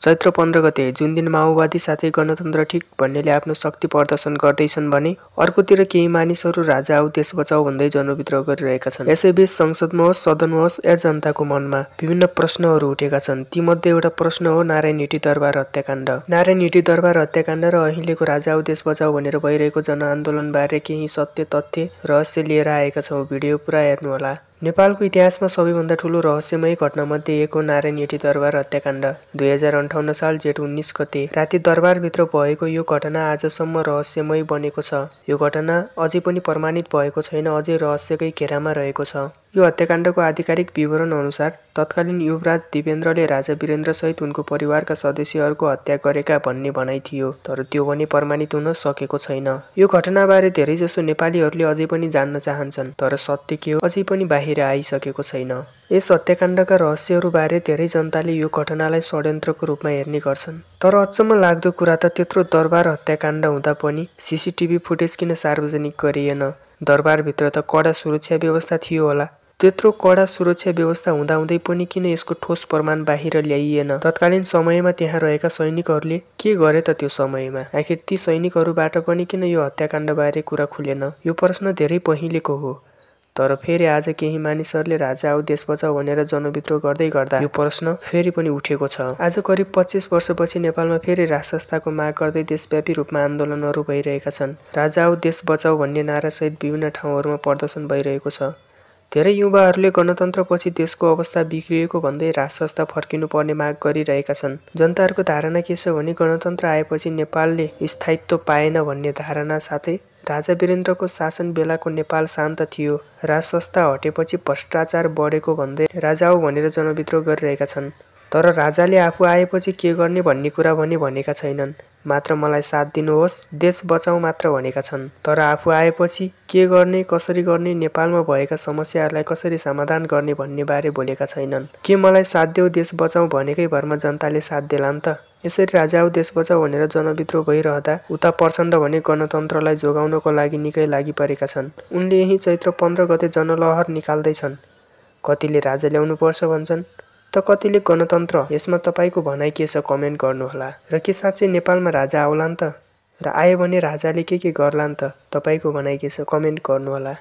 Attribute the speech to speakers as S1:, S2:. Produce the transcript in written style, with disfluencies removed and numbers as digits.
S1: चैत्र 15 गते जुन दिन माओवादी साथै गणतन्त्र ठिक भन्नेले आफ्नो शक्ति प्रदर्शन गर्दैछन् भने अर्कोतिर केही मानिसहरू राजा आऊ देश बचाऊ भन्दै जनविद्रोह गरिरहेका छन्। यसैबीच संसदमा होस् सदनमा होस् या जनताको मनमा विभिन्न प्रश्नहरू उठेका छन्। तीमध्ये एउटा प्रश्न हो नारायण हिटी दरबार हत्याकाण्ड। नारायण हिटी दरबार हत्याकाण्ड र अहिलेको राजा आऊ देश बचाऊ भनेर भइरहेको जनआन्दोलनबारे केही सत्य तथ्य रहस्य लिएर आएका छौं। भिडियो पुरा हेर्नुहोला। नेपालको इतिहासमा सबैभन्दा ठूलो रहस्यमय घटनामध्ये एक हो नारायण हिटी दरबार हत्याकाण्ड। 2058 साल जेठ 19 गते राति दरबारभित्र भएको यो घटना आजसम्म रहस्यमय बनेको छ। यो घटना अझै पनि प्रमाणित भएको छैन, अझै रहस्यकै घेरामा रहेको छ। यो हत्याकाण्डको आधिकारिक विवरण अनुसार तत्कालीन युवराज दिपेन्द्रले राजा वीरेन्द्र सहित उनको परिवारका सदस्यहरूको हत्या गरेका भन्ने भनाइ थियो, तर त्यो पनि प्रमाणित हुन सकेको छैन। यो घटनाबारे धेरैजसो नेपालीहरूले अझै पनि जान्न चाहन्छन्, तर सत्य के हो अझै पनि बाहिर आइसकेको छैन। यस हत्याकाण्डका रहस्यहरूबारे धेरै जनताले यो घटनालाई षड्यन्त्रको रूपमा हेर्ने गर्छन्। तर अचम्म लाग्दो कुरा त त्यत्रो दरबार हत्याकाण्ड हुँदा पनि सीसीटीभी फुटेज किन सार्वजनिक गरिएन? दरबारभित्र त कडा सुरक्षा व्यवस्था थियो होला। त्यत्रो कडा सुरक्षा व्यवस्था हुँदाहुँदै पनि किन यसको ठोस प्रमाण बाहिर ल्याइएन? तत्कालीन समयमा त्यहाँ रहेका सैनिकहरूले के गरे त त्यो समयमा? आखिर ती सैनिकहरूबाट पनि किन यो हत्याकाण्डबारे कुरा खुलेन? यो प्रश्न धेरै पहिलेको हो, तर फेरि आज केही मानिसहरूले राजा आऊ देश बचाऊ भनेर जनविद्रोह गर्दै गर्दा यो प्रश्न फेरि पनि उठेको छ। आज करिब 25 वर्षपछि नेपालमा फेरि राजसंस्थाको माग गर्दै देशव्यापी रूपमा आन्दोलनहरू भइरहेका छन्। राजा आऊ देश बचाऊ भन्ने नारासहित विभिन्न ठाउँहरूमा प्रदर्शन भइरहेको छ। धेरै युवाहरूले गणतन्त्रपछि देशको अवस्था बिग्रिएको भन्दै राजसंस्था फर्किनु पर्ने माग गरिरहेका छन्। जनताहरूको धारणा के छ भने गणतन्त्र आएपछि नेपालले स्थायित्व पाएन भन्ने धारणा साथै राजा वीरेन्द्रको शासन बेलाको नेपाल शान्त थियो, राजसंस्था हटेपछि भ्रष्टाचार बढेको भन्दै राजा आऊ भनेर जनविद्रोह गरिरहेका छन्। तर राजाले आफू आएपछि के गर्ने भन्ने कुरा भने भनेका छैनन्। मात्र मलाई साथ दिनुहोस्, देश बचाऊ मात्र भनेका छन्। तर आफू आएपछि के गर्ने, कसरी गर्ने, नेपालमा भएका समस्याहरूलाई कसरी समाधान गर्ने भन्ने बारे बोलेका छैनन्। के मलाई साथ देऊ देश बचाऊ भनेकै भरमा जनताले साथ देलान् त? यसरी राजा आऊ देश बचाऊ भनेर जनविद्रोह भइरहँदा उता प्रचण्ड भने गणतन्त्रलाई जोगाउनको लागि निकै लागि परेका छन्। उनले यही चैत्र 15 गते जनलहर निकाल्दैछन्। कतिले राजा ल्याउनु पर्छ भन्छन् त कतिले गणतन्त्र। यसमा तपाईको भनाइ के छ कमेन्ट गर्नुहोला। र के साँच्चै नेपालमा राजा आउलान् त? र आयो भने राजाले के गर्लान् त? तपाईको भनाइ के छ कमेन्ट गर्नुहोला।